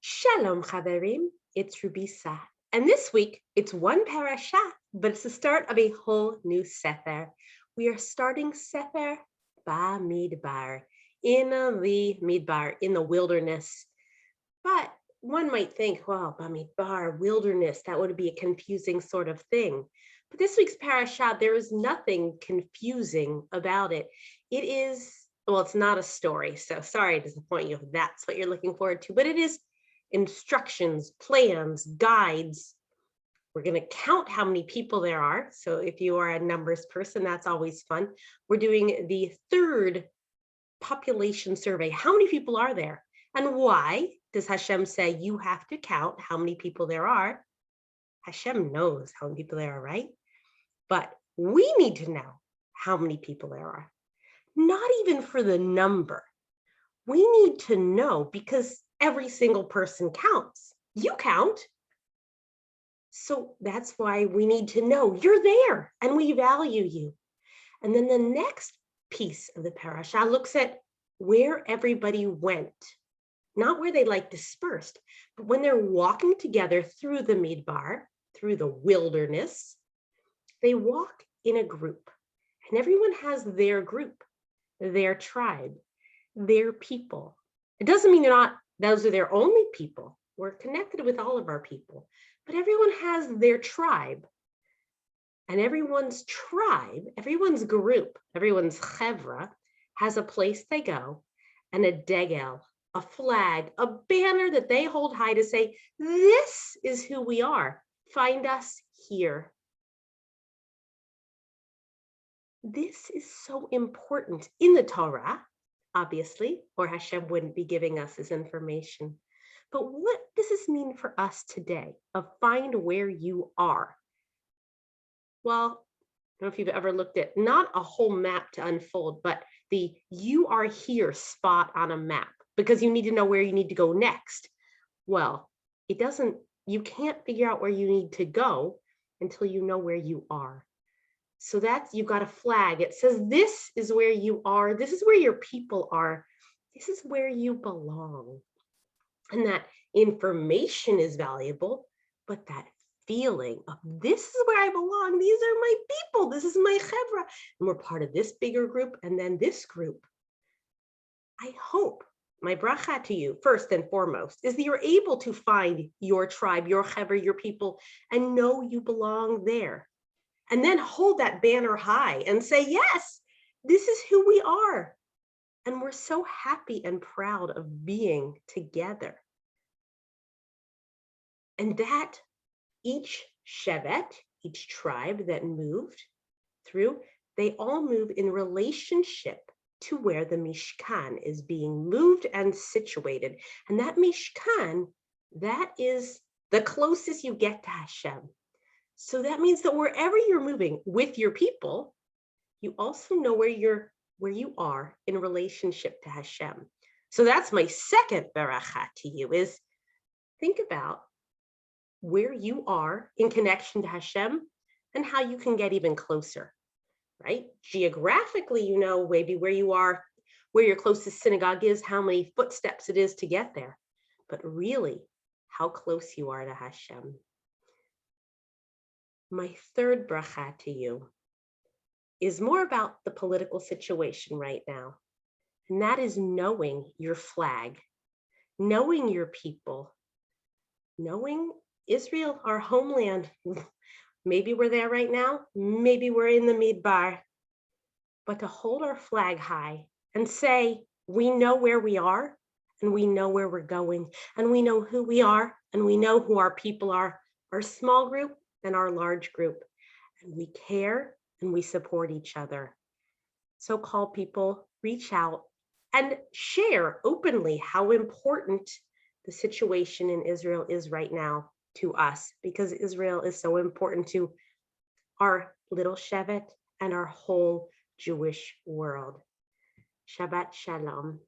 Shalom Chaverim, it's Rubisa. And this week, it's one parasha, but it's the start of a whole new sefer. We are starting sefer Bamidbar, in the Midbar, in the wilderness. But one might think, well, Bamidbar, wilderness, that would be a confusing sort of thing. But this week's parasha, there is nothing confusing about it. It is, well, it's not a story, so sorry to disappoint you if that's what you're looking forward to, but it is instructions, plans, guides. We're going to count how many people there are. So if you are a numbers person, that's always fun. We're doing the third population survey. How many people are there? And why does Hashem say you have to count how many people there are? Hashem knows how many people there are, right? But we need to know how many people there are. Not even for the number. We need to know because every single person counts. You count. So that's why we need to know you're there and we value you. And then the next piece of the parasha looks at where everybody went, not where they dispersed, but when they're walking together through the Midbar, through the wilderness, they walk in a group and everyone has their group, their tribe, their people. It doesn't mean those are their only people. We're connected with all of our people, but everyone has their tribe. And everyone's tribe, everyone's group, everyone's chevra has a place they go and a degel, a flag, a banner that they hold high to say, this is who we are. Find us here. This is so important in the Torah, obviously, or Hashem wouldn't be giving us this information. But what does this mean for us today of find where you are? Well, I don't know if you've ever looked at not a whole map to unfold, but the you are here spot on a map because you need to know where you need to go next. Well, you can't figure out where you need to go until you know where you are. So you've got a flag. It says, this is where you are. This is where your people are. This is where you belong. And that information is valuable, but that feeling of this is where I belong. These are my people. This is my chevra. And we're part of this bigger group and then this group. I hope my bracha to you, first and foremost, is that you're able to find your tribe, your chevra, your people, and know you belong there. And then hold that banner high and say, yes, this is who we are. And we're so happy and proud of being together. And that each shevet, each tribe that moved through, they all move in relationship to where the Mishkan is being moved and situated. And that Mishkan, that is the closest you get to Hashem. So that means that wherever you're moving with your people, you also know where you are in relationship to Hashem. So that's my second beracha to you is think about where you are in connection to Hashem and how you can get even closer, right? Geographically, you know maybe where you are, where your closest synagogue is, how many footsteps it is to get there, but really how close you are to Hashem. My third bracha to you is more about the political situation right now. And that is knowing your flag, knowing your people, knowing Israel, our homeland. Maybe we're there right now. Maybe we're in the Midbar. But to hold our flag high and say, we know where we are and we know where we're going and we know who we are and we know who our people are, our small group and our large group, and we care and we support each other. So call people, reach out and share openly how important the situation in Israel is right now to us, because Israel is so important to our little shevet and our whole Jewish world. Shabbat Shalom.